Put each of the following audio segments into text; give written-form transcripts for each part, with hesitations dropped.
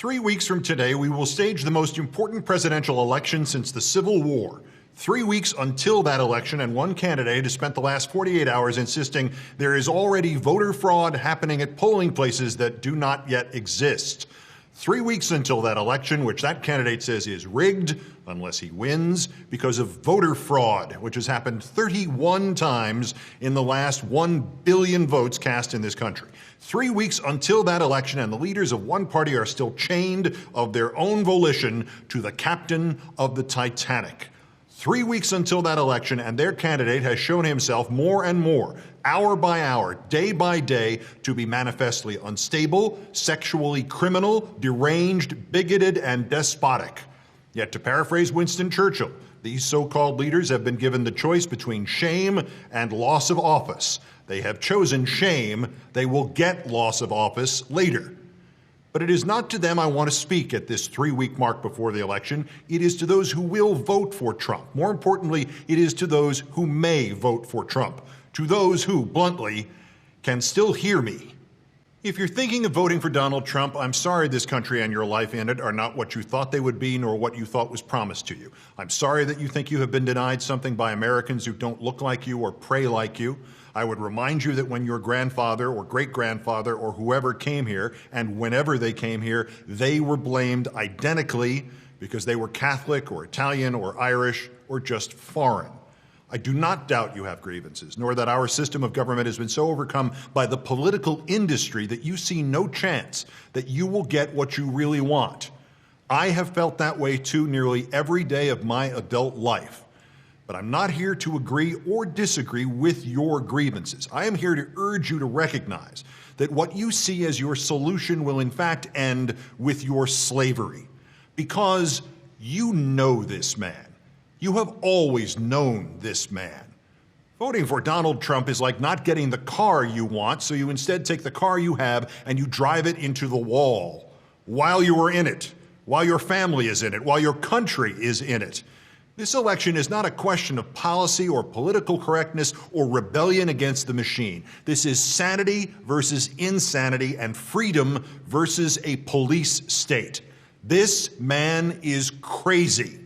3 weeks from today, we will stage the most important presidential election since the Civil War. 3 weeks until that election, and one candidate has spent the last 48 hours insisting there is already voter fraud happening at polling places that do not yet exist. 3 weeks until that election, which that candidate says is rigged, unless he wins, because of voter fraud, which has happened 31 times in the last 1 billion votes cast in this country. 3 weeks until that election, and the leaders of one party are still chained of their own volition to the captain of the Titanic. 3 weeks until that election, and their candidate has shown himself more and more, hour by hour, day by day, to be manifestly unstable, sexually criminal, deranged, bigoted, and despotic. Yet, to paraphrase Winston Churchill, these so-called leaders have been given the choice between shame and loss of office. They have chosen shame. They will get loss of office later. But it is not to them I want to speak at this 3-week mark before the election. It is to those who will vote for Trump. More importantly, it is to those who may vote for Trump, to those who, bluntly, can still hear me. If you're thinking of voting for Donald Trump, I'm sorry this country and your life in it are not what you thought they would be, nor what you thought was promised to you. I'm sorry that you think you have been denied something by Americans who don't look like you or pray like you. I would remind you that when your grandfather or great-grandfather or whoever came here, and whenever they came here, they were blamed identically because they were Catholic or Italian or Irish or just foreign. I do not doubt you have grievances, nor that our system of government has been so overcome by the political industry that you see no chance that you will get what you really want. I have felt that way too nearly every day of my adult life. But I'm not here to agree or disagree with your grievances. I am here to urge you to recognize that what you see as your solution will in fact end with your slavery. Because you know this man. You have always known this man. Voting for Donald Trump is like not getting the car you want, so you instead take the car you have and you drive it into the wall while you are in it, while your family is in it, while your country is in it. This election is not a question of policy or political correctness or rebellion against the machine. This is sanity versus insanity and freedom versus a police state. This man is crazy.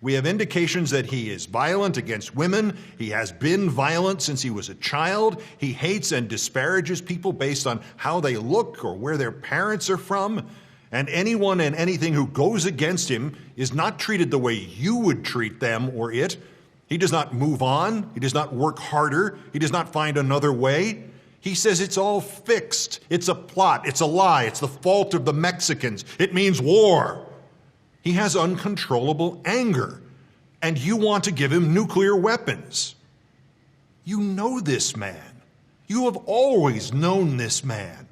We have indications that he is violent against women. He has been violent since he was a child. He hates and disparages people based on how they look or where their parents are from. And anyone and anything who goes against him is not treated the way you would treat them or it. He does not move on. He does not work harder. He does not find another way. He says it's all fixed. It's a plot. It's a lie. It's the fault of the Mexicans. It means war. He has uncontrollable anger, and you want to give him nuclear weapons. You know this man. You have always known this man.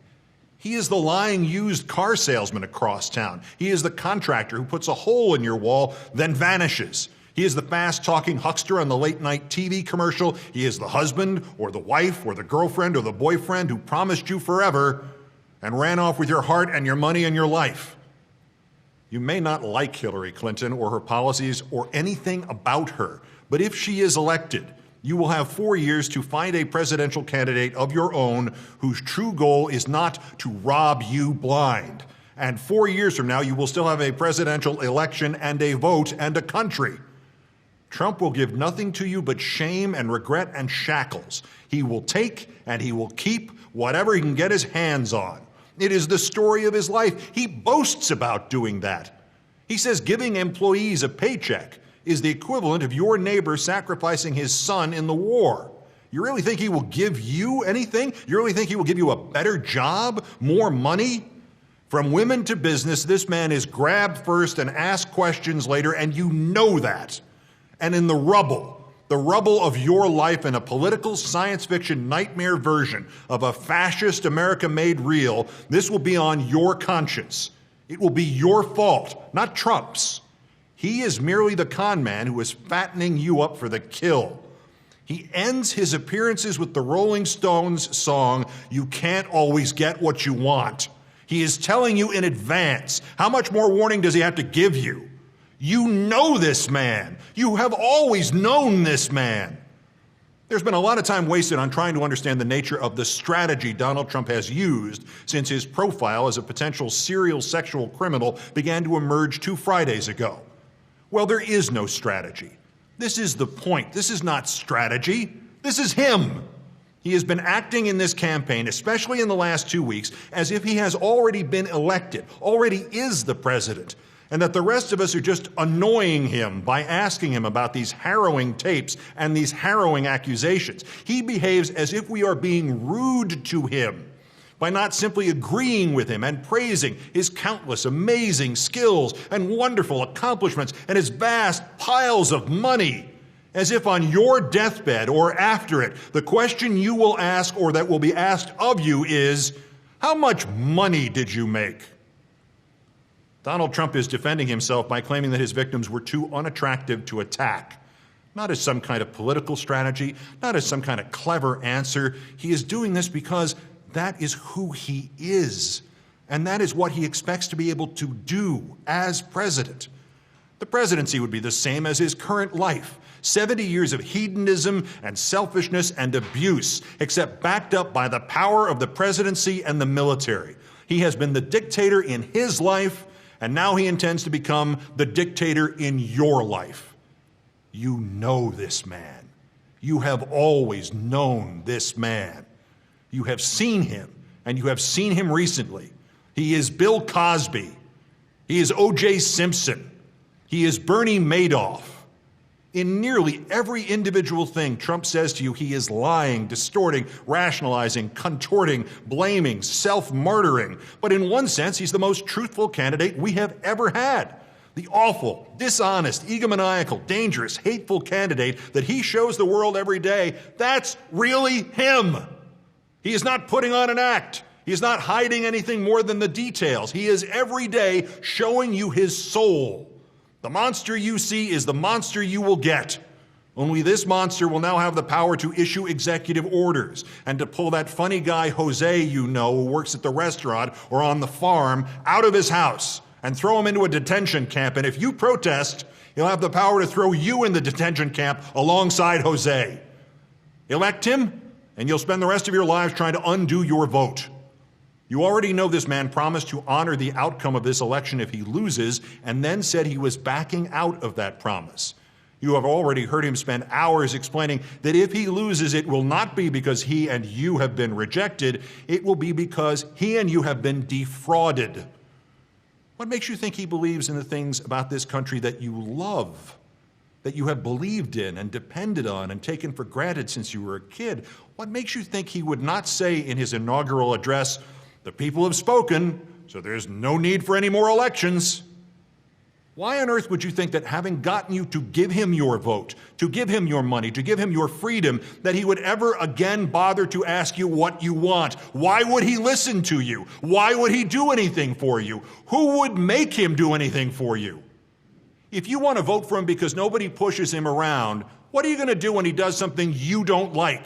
He is the lying used car salesman across town. He is the contractor who puts a hole in your wall, then vanishes. He is the fast-talking huckster on the late-night TV commercial. He is the husband or the wife or the girlfriend or the boyfriend who promised you forever and ran off with your heart and your money and your life. You may not like Hillary Clinton or her policies or anything about her, but if she is elected, you will have 4 years to find a presidential candidate of your own whose true goal is not to rob you blind. And 4 years from now, you will still have a presidential election and a vote and a country. Trump will give nothing to you but shame and regret and shackles. He will take and he will keep whatever he can get his hands on. It is the story of his life. He boasts about doing that. He says giving employees a paycheck is the equivalent of your neighbor sacrificing his son in the war. You really think he will give you anything? You really think he will give you a better job, more money? From women to business, this man is grabbed first and asked questions later, and you know that. And in the rubble of your life in a political science fiction nightmare version of a fascist America made real, this will be on your conscience. It will be your fault, not Trump's. He is merely the con man who is fattening you up for the kill. He ends his appearances with the Rolling Stones song, "You Can't Always Get What You Want." He is telling you in advance. How much more warning does he have to give you? You know this man. You have always known this man. There's been a lot of time wasted on trying to understand the nature of the strategy Donald Trump has used since his profile as a potential serial sexual criminal began to emerge 2 Fridays ago. Well, there is no strategy. This is the point. This is not strategy. This is him. He has been acting in this campaign, especially in the last 2 weeks, as if he has already been elected, already is the president, and that the rest of us are just annoying him by asking him about these harrowing tapes and these harrowing accusations. He behaves as if we are being rude to him by not simply agreeing with him and praising his countless amazing skills and wonderful accomplishments and his vast piles of money. As if on your deathbed or after it, the question you will ask or that will be asked of you is, how much money did you make? Donald Trump is defending himself by claiming that his victims were too unattractive to attack. Not as some kind of political strategy, not as some kind of clever answer. He is doing this because that is who he is, and that is what he expects to be able to do as president. The presidency would be the same as his current life. 70 years of hedonism and selfishness and abuse, except backed up by the power of the presidency and the military. He has been the dictator in his life, and now he intends to become the dictator in your life. You know this man. You have always known this man. You have seen him, and you have seen him recently. He is Bill Cosby. He is O.J. Simpson. He is Bernie Madoff. In nearly every individual thing Trump says to you, he is lying, distorting, rationalizing, contorting, blaming, self-martyring. But in one sense, he's the most truthful candidate we have ever had. The awful, dishonest, egomaniacal, dangerous, hateful candidate that he shows the world every day, that's really him. He is not putting on an act. He is not hiding anything more than the details. He is every day showing you his soul. The monster you see is the monster you will get. Only this monster will now have the power to issue executive orders and to pull that funny guy Jose you know who works at the restaurant or on the farm out of his house and throw him into a detention camp. And if you protest, he'll have the power to throw you in the detention camp alongside Jose. Elect him, and you'll spend the rest of your lives trying to undo your vote. You already know this man promised to honor the outcome of this election if he loses, and then said he was backing out of that promise. You have already heard him spend hours explaining that if he loses, it will not be because he and you have been rejected. It will be because he and you have been defrauded. What makes you think he believes in the things about this country that you love, that you have believed in and depended on and taken for granted since you were a kid? What makes you think he would not say in his inaugural address, "The people have spoken, so there's no need for any more elections"? Why on earth would you think that having gotten you to give him your vote, to give him your money, to give him your freedom, that he would ever again bother to ask you what you want? Why would he listen to you? Why would he do anything for you? Who would make him do anything for you? If you want to vote for him because nobody pushes him around, what are you going to do when he does something you don't like?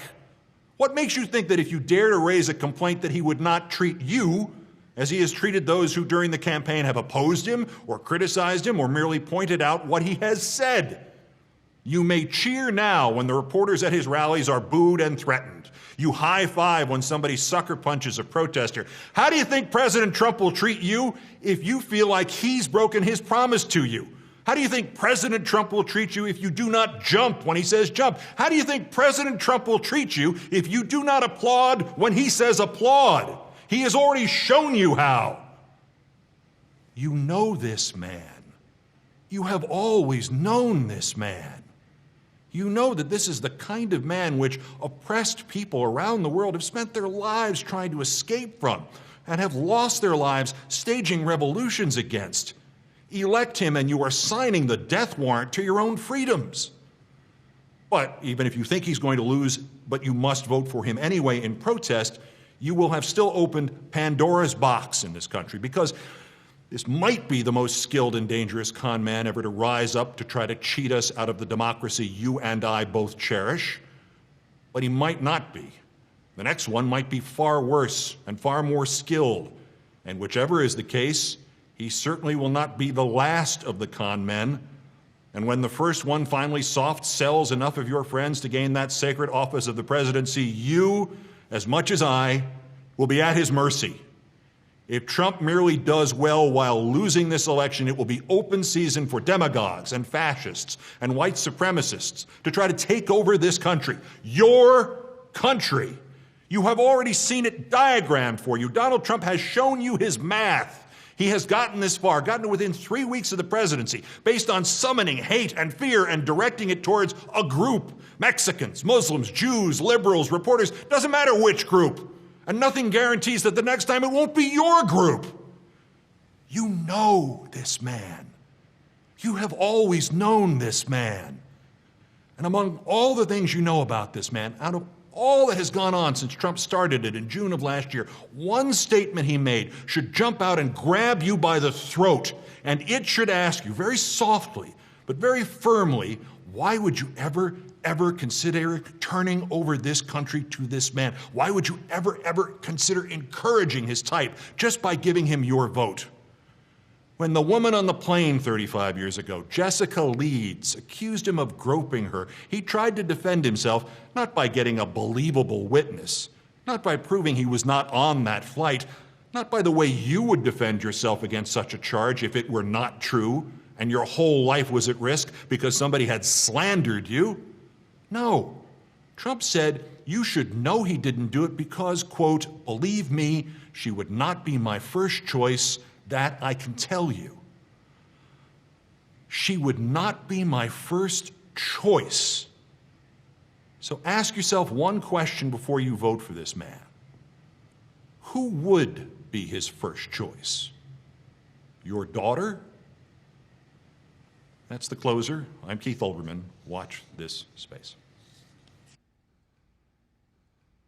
What makes you think that if you dare to raise a complaint that he would not treat you as he has treated those who during the campaign have opposed him or criticized him or merely pointed out what he has said? You may cheer now when the reporters at his rallies are booed and threatened. You high-five when somebody sucker punches a protester. How do you think President Trump will treat you if you feel like he's broken his promise to you? How do you think President Trump will treat you if you do not jump when he says jump? How do you think President Trump will treat you if you do not applaud when he says applaud? He has already shown you how. You know this man. You have always known this man. You know that this is the kind of man which oppressed people around the world have spent their lives trying to escape from and have lost their lives staging revolutions against. Elect him and you are signing the death warrant to your own freedoms. But even if you think he's going to lose, but you must vote for him anyway in protest, you will have still opened Pandora's box in this country, because this might be the most skilled and dangerous con man ever to rise up to try to cheat us out of the democracy you and I both cherish. But he might not be. The next one might be far worse and far more skilled. And whichever is the case, he certainly will not be the last of the con men. And when the first one finally soft sells enough of your friends to gain that sacred office of the presidency, you, as much as I, will be at his mercy. If Trump merely does well while losing this election, it will be open season for demagogues and fascists and white supremacists to try to take over this country. Your country. You have already seen it diagrammed for you. Donald Trump has shown you his math. He has gotten this far, gotten to within 3 weeks of the presidency, based on summoning hate and fear and directing it towards a group. Mexicans, Muslims, Jews, liberals, reporters, doesn't matter which group. And nothing guarantees that the next time it won't be your group. You know this man. You have always known this man. And among all the things you know about this man, out of all that has gone on since Trump started it in June of last year, one statement he made should jump out and grab you by the throat, and it should ask you very softly, but very firmly, why would you ever consider turning over this country to this man? Why would you ever consider encouraging his type just by giving him your vote? When the woman on the plane 35 years ago, Jessica Leeds, accused him of groping her, he tried to defend himself not by getting a believable witness, not by proving he was not on that flight, not by the way you would defend yourself against such a charge if it were not true and your whole life was at risk because somebody had slandered you. No. Trump said you should know he didn't do it because, quote, believe me, she would not be my first choice. That I can tell you. She would not be my first choice. So ask yourself one question before you vote for this man. Who would be his first choice? Your daughter? That's the closer. I'm Keith Olbermann. Watch this space.